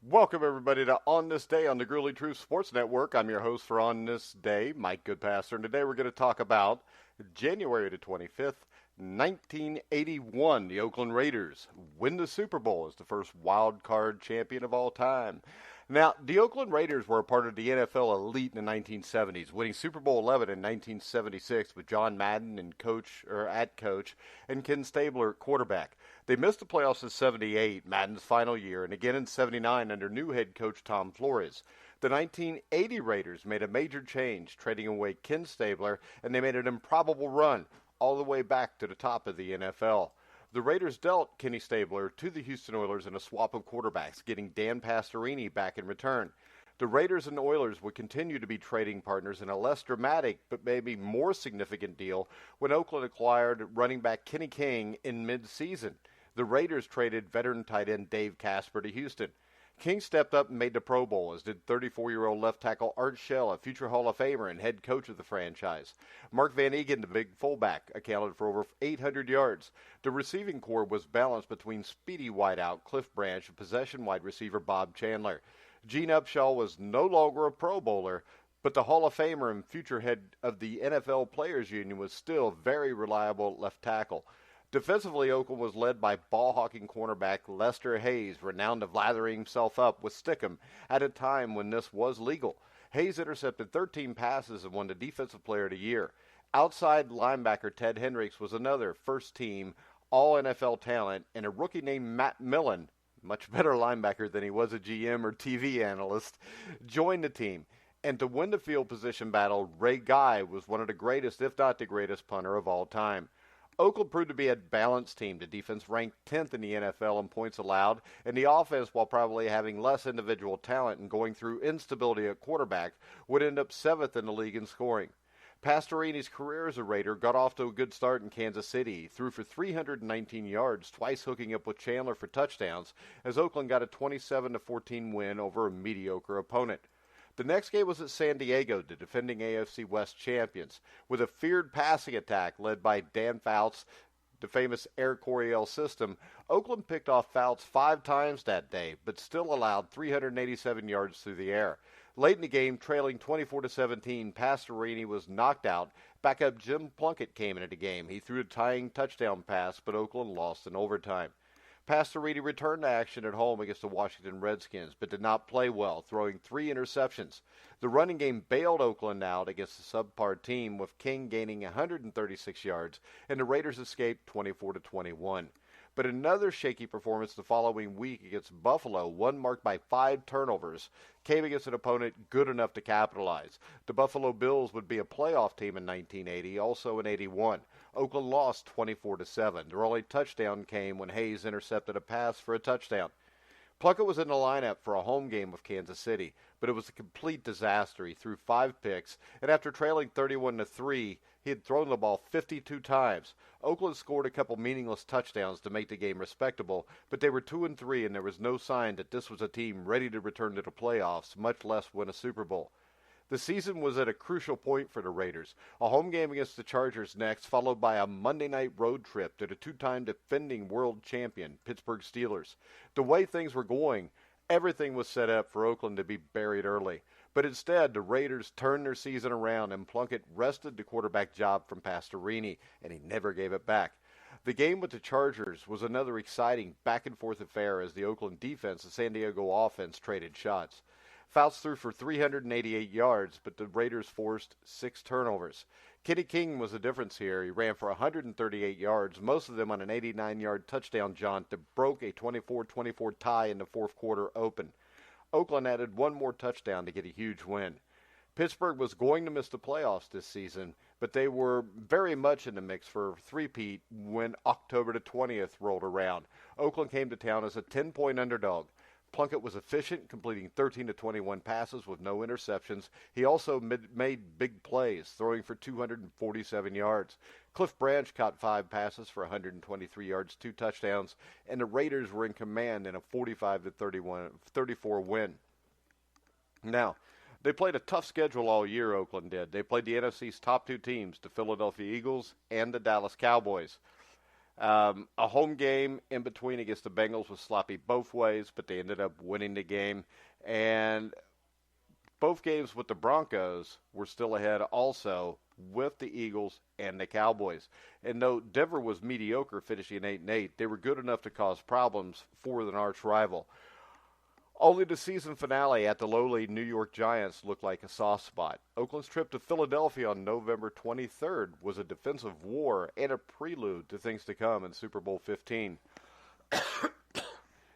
Welcome, everybody, to On This Day on the Gruely Truth Sports Network. I'm your host for On This Day, Mike Goodpasser, and today we're going to talk about January the 25th, 1981. The Oakland Raiders win the Super Bowl as the first wild card champion of all time. Now, the Oakland Raiders were a part of the NFL elite in the 1970s, winning Super Bowl 11 in 1976 with John Madden and coach and Ken Stabler at quarterback. They missed the playoffs in 78, Madden's final year, and again in 79 under new head coach Tom Flores. The 1980 Raiders made a major change, trading away Ken Stabler, and they made an improbable run all the way back to the top of the NFL. The Raiders dealt Kenny Stabler to the Houston Oilers in a swap of quarterbacks, getting Dan Pastorini back in return. The Raiders and Oilers would continue to be trading partners in a less dramatic but maybe more significant deal when Oakland acquired running back Kenny King in mid-season. The Raiders traded veteran tight end Dave Casper to Houston. King stepped up and made the Pro Bowl, as did 34-year-old left tackle Art Shell, a future Hall of Famer and head coach of the franchise. Mark Van Egan, the big fullback, accounted for over 800 yards. The receiving corps was balanced between speedy wideout Cliff Branch and possession wide receiver Bob Chandler. Gene Upshaw was no longer a Pro Bowler, but the Hall of Famer and future head of the NFL Players Union was still very reliable left tackle. Defensively, Oakland was led by ball-hawking cornerback Lester Hayes, renowned of lathering himself up with stickum at a time when this was legal. Hayes intercepted 13 passes and won the Defensive Player of the Year. Outside linebacker Ted Hendricks was another first-team All-NFL talent, and a rookie named Matt Millen, much better linebacker than he was a GM or TV analyst, joined the team. And to win the field position battle, Ray Guy was one of the greatest, if not the greatest, punter of all time. Oakland proved to be a balanced team. The defense ranked 10th in the NFL in points allowed, and the offense, while probably having less individual talent and going through instability at quarterback, would end up 7th in the league in scoring. Pastorini's career as a Raider got off to a good start in Kansas City. He threw for 319 yards, twice hooking up with Chandler for touchdowns, as Oakland got a 27-14 win over a mediocre opponent. The next game was at San Diego, the defending AFC West champions, with a feared passing attack led by Dan Fouts, the famous Air Coryell system. Oakland picked off Fouts 5 times that day, but still allowed 387 yards through the air. Late in the game, trailing 24-17, Pastorini was knocked out. Backup Jim Plunkett came into the game. He threw a tying touchdown pass, but Oakland lost in overtime. Pastorini returned to action at home against the Washington Redskins, but did not play well, throwing 3 interceptions. The running game bailed Oakland out against a subpar team, with King gaining 136 yards, and the Raiders escaped 24-21. But another shaky performance the following week against Buffalo, one marked by 5 turnovers, came against an opponent good enough to capitalize. The Buffalo Bills would be a playoff team in 1980, also in 81. Oakland lost 24-7. Their only touchdown came when Hayes intercepted a pass for a touchdown. Plunkett was in the lineup for a home game with Kansas City, but it was a complete disaster. He threw 5 picks, and after trailing 31-3, he had thrown the ball 52 times. Oakland scored a couple meaningless touchdowns to make the game respectable, but they were 2-3, and there was no sign that this was a team ready to return to the playoffs, much less win a Super Bowl. The season was at a crucial point for the Raiders. A home game against the Chargers next, followed by a Monday night road trip to the 2-time defending world champion, Pittsburgh Steelers. The way things were going, everything was set up for Oakland to be buried early. But instead, the Raiders turned their season around, and Plunkett wrested the quarterback job from Pastorini, and he never gave it back. The game with the Chargers was another exciting back-and-forth affair as the Oakland defense and San Diego offense traded shots. Fouts threw for 388 yards, but the Raiders forced 6 turnovers. Kenny King was the difference here. He ran for 138 yards, most of them on an 89-yard touchdown jaunt that broke a 24-24 tie in the fourth quarter open. Oakland added 1 more touchdown to get a huge win. Pittsburgh was going to miss the playoffs this season, but they were very much in the mix for a three-peat when October the 20th rolled around. Oakland came to town as a 10-point underdog. Plunkett was efficient, completing 13-21 passes with no interceptions. He also made big plays, throwing for 247 yards. Cliff Branch caught 5 passes for 123 yards, 2 touchdowns, and the Raiders were in command in a 45-34 win. Now, they played a tough schedule all year, Oakland did. They played the NFC's top 2 teams, the Philadelphia Eagles and the Dallas Cowboys. A home game in between against the Bengals was sloppy both ways, but they ended up winning the game. And both games with the Broncos were still ahead also with the Eagles and the Cowboys. And though Denver was mediocre, finishing 8-8, they were good enough to cause problems for an arch rival. Only the season finale at the lowly New York Giants looked like a soft spot. Oakland's trip to Philadelphia on November 23rd was a defensive war and a prelude to things to come in Super Bowl 15.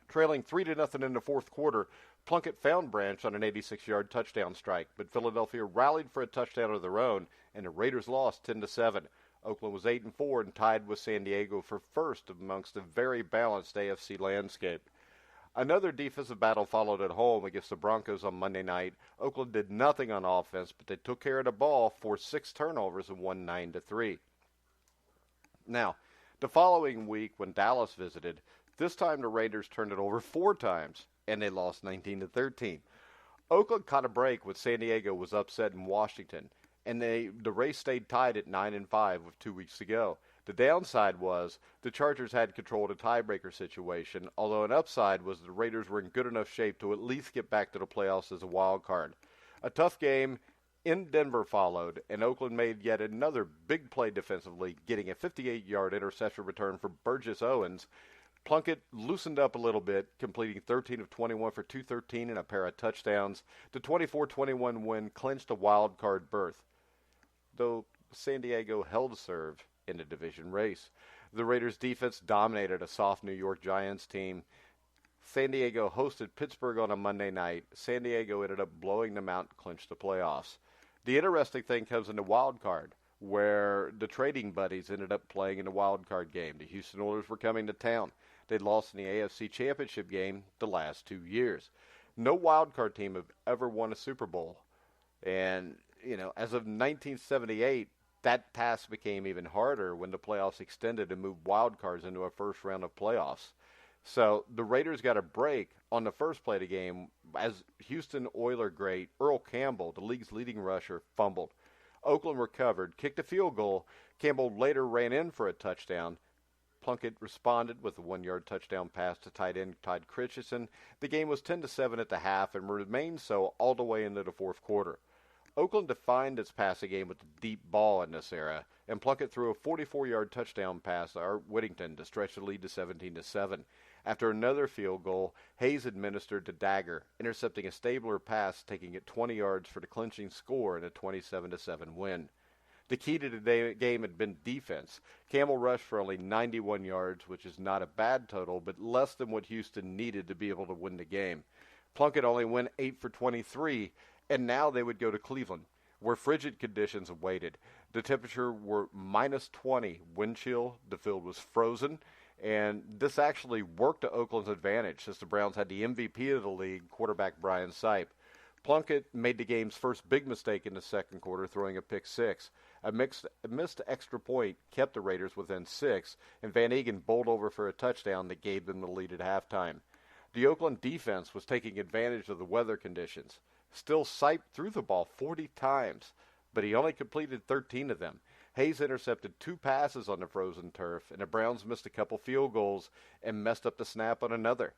Trailing 3-0 in the fourth quarter, Plunkett found Branch on an 86-yard touchdown strike, but Philadelphia rallied for a touchdown of their own, and the Raiders lost 10-7. Oakland was 8-4 and tied with San Diego for first amongst a very balanced AFC landscape. Another defensive battle followed at home against the Broncos on Monday night. Oakland did nothing on offense, but they took care of the ball for 6 turnovers and won 9-3. Now, the following week when Dallas visited, this time the Raiders turned it over 4 times, and they lost 19-13. Oakland caught a break when San Diego was upset in Washington, and the race stayed tied at 9-5 with 2 weeks to go. The downside was the Chargers had control of the tiebreaker situation, although an upside was the Raiders were in good enough shape to at least get back to the playoffs as a wild card. A tough game in Denver followed, and Oakland made yet another big play defensively, getting a 58-yard interception return for Burgess Owens. Plunkett loosened up a little bit, completing 13 of 21 for 213 and a pair of touchdowns. The 24-21 win clinched a wild card berth, though San Diego held serve in the division race. The Raiders' defense dominated a soft New York Giants team. San Diego hosted Pittsburgh on a Monday night. San Diego ended up blowing them out and clinched the playoffs. The interesting thing comes in the wild card, where the trading buddies ended up playing in the wild card game. The Houston Oilers were coming to town. They'd lost in the AFC Championship game the last 2 years. No wild card team have ever won a Super Bowl. And, as of 1978, that task became even harder when the playoffs extended and moved wild cards into a first round of playoffs. So the Raiders got a break on the first play of the game as Houston Oiler great Earl Campbell, the league's leading rusher, fumbled. Oakland recovered, kicked a field goal. Campbell later ran in for a touchdown. Plunkett responded with a 1-yard touchdown pass to tight end Todd Christensen. The game was 10-7 at the half and remained so all the way into the fourth quarter. Oakland defined its passing game with the deep ball in this era, and Plunkett threw a 44-yard touchdown pass to Art Whittington to stretch the lead to 17-7. After another field goal, Hayes administered to Dagger, intercepting a Stabler pass, taking it 20 yards for the clinching score in a 27-7 win. The key to the game had been defense. Campbell rushed for only 91 yards, which is not a bad total, but less than what Houston needed to be able to win the game. Plunkett only went 8 for 23, and now they would go to Cleveland, where frigid conditions awaited. The temperature were minus 20, wind chill, the field was frozen, and this actually worked to Oakland's advantage since the Browns had the MVP of the league, quarterback Brian Sipe. Plunkett made the game's first big mistake in the second quarter, throwing a pick six. A missed extra point kept the Raiders within 6, and Van Egan bowled over for a touchdown that gave them the lead at halftime. The Oakland defense was taking advantage of the weather conditions. Still, Sipe threw the ball 40 times, but he only completed 13 of them. Hayes intercepted 2 passes on the frozen turf, and the Browns missed a couple field goals and messed up the snap on another.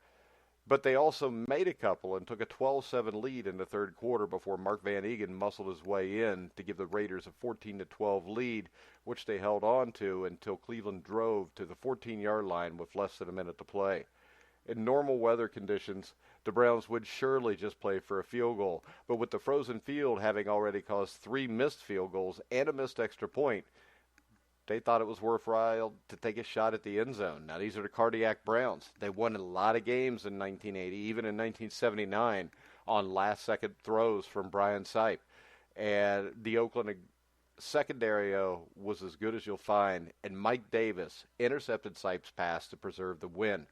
But they also made a couple and took a 12-7 lead in the third quarter before Mark Van Egan muscled his way in to give the Raiders a 14-12 lead, which they held on to until Cleveland drove to the 14-yard line with less than a minute to play. In normal weather conditions, the Browns would surely just play for a field goal, but with the frozen field having already caused 3 missed field goals and a missed extra point, they thought it was worthwhile to take a shot at the end zone. Now, these are the Cardiac Browns. They won a lot of games in 1980, even in 1979, on last-second throws from Brian Sipe. And the Oakland secondary was as good as you'll find, and Mike Davis intercepted Sipe's pass to preserve the win.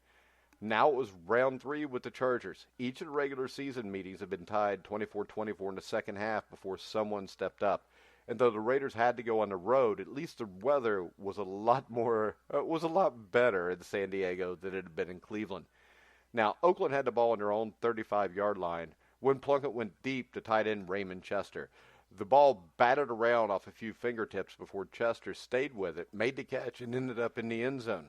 Now it was round 3 with the Chargers. Each of the regular season meetings had been tied 24-24 in the second half before someone stepped up. And though the Raiders had to go on the road, at least the weather was a lot better in San Diego than it had been in Cleveland. Now, Oakland had the ball on their own 35-yard line when Plunkett went deep to tight end Raymond Chester. The ball batted around off a few fingertips before Chester stayed with it, made the catch, and ended up in the end zone.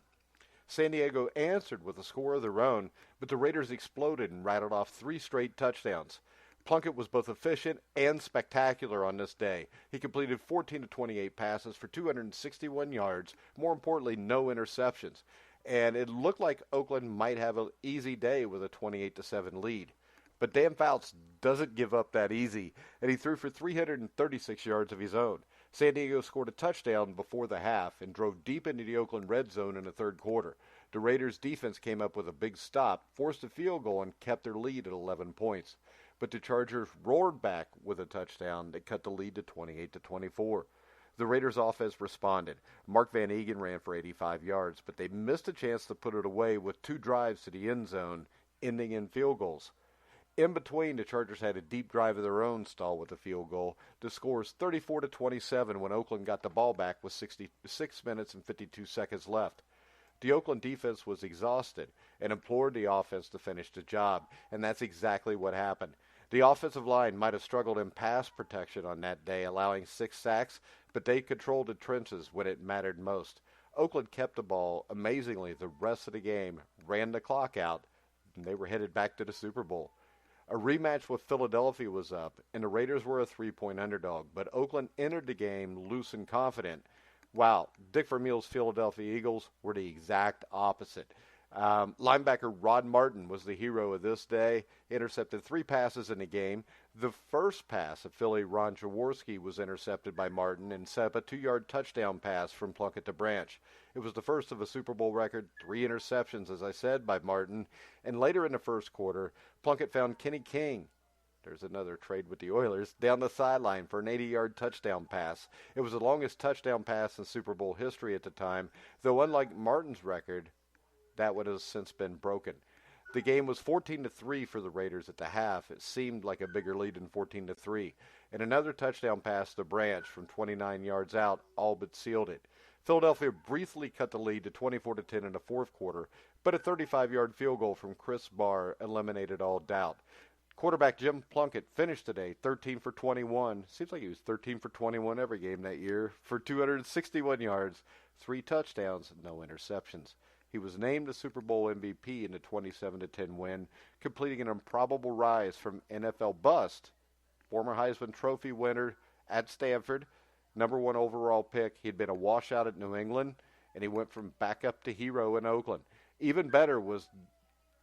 San Diego answered with a score of their own, but the Raiders exploded and rattled off 3 straight touchdowns. Plunkett was both efficient and spectacular on this day. He completed 14 to 28 passes for 261 yards, more importantly, no interceptions. And it looked like Oakland might have an easy day with a 28 to 7 lead. But Dan Fouts doesn't give up that easy, and he threw for 336 yards of his own. San Diego scored a touchdown before the half and drove deep into the Oakland red zone in the third quarter. The Raiders' defense came up with a big stop, forced a field goal, and kept their lead at 11 points. But the Chargers roared back with a touchdown that cut the lead to 28 to 24. The Raiders' offense responded. Mark Van Egan ran for 85 yards, but they missed a chance to put it away with 2 drives to the end zone, ending in field goals. In between, the Chargers had a deep drive of their own, stall with a field goal. The score is 34 to 27 when Oakland got the ball back with 66 minutes and 52 seconds left. The Oakland defense was exhausted and implored the offense to finish the job, and that's exactly what happened. The offensive line might have struggled in pass protection on that day, allowing 6 sacks, but they controlled the trenches when it mattered most. Oakland kept the ball amazingly the rest of the game, ran the clock out, and they were headed back to the Super Bowl. A rematch with Philadelphia was up, and the Raiders were a 3-point underdog, but Oakland entered the game loose and confident. Wow, Dick Vermeil's Philadelphia Eagles were the exact opposite. Linebacker Rod Martin was the hero of this day. He intercepted 3 passes in the game. The first pass of Philly Ron Jaworski was intercepted by Martin and set up a 2-yard touchdown pass from Plunkett to Branch. It was the first of a Super Bowl record, 3 interceptions, as I said, by Martin. And later in the first quarter, Plunkett found Kenny King, there's another trade with the Oilers, down the sideline for an 80-yard touchdown pass. It was the longest touchdown pass in Super Bowl history at the time, though unlike Martin's record, that one has since been broken. The game was 14-3 for the Raiders at the half. It seemed like a bigger lead than 14-3. And another touchdown pass to Branch from 29 yards out all but sealed it. Philadelphia briefly cut the lead to 24-10 in the fourth quarter, but a 35-yard field goal from Chris Barr eliminated all doubt. Quarterback Jim Plunkett finished today 13 for 21. Seems like he was 13 for 21 every game that year for 261 yards, 3 touchdowns, no interceptions. He was named the Super Bowl MVP in the 27-10 win, completing an improbable rise from NFL bust, former Heisman Trophy winner at Stanford, number 1 overall pick. He'd been a washout at New England, and he went from backup to hero in Oakland. Even better was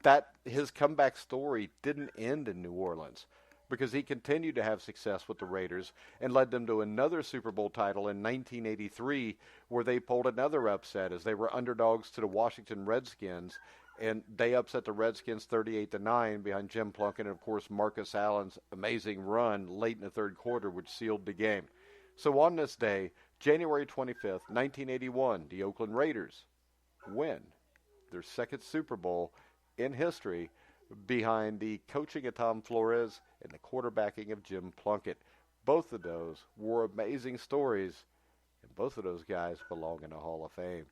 that his comeback story didn't end in New Orleans, because he continued to have success with the Raiders and led them to another Super Bowl title in 1983, where they pulled another upset as they were underdogs to the Washington Redskins, and they upset the Redskins 38-9 behind Jim Plunkett and, of course, Marcus Allen's amazing run late in the third quarter, which sealed the game. So on this day, January 25th, 1981, the Oakland Raiders win their second Super Bowl in history, behind the coaching of Tom Flores and the quarterbacking of Jim Plunkett. Both of those were amazing stories, and both of those guys belong in the Hall of Fame.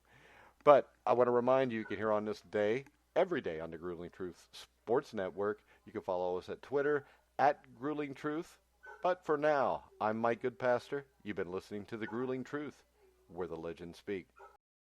But I want to remind you can hear on this day, every day on the Grueling Truth Sports Network. You can follow us at Twitter, at Grueling Truth. But for now, I'm Mike Goodpastor. You've been listening to The Grueling Truth, where the legends speak.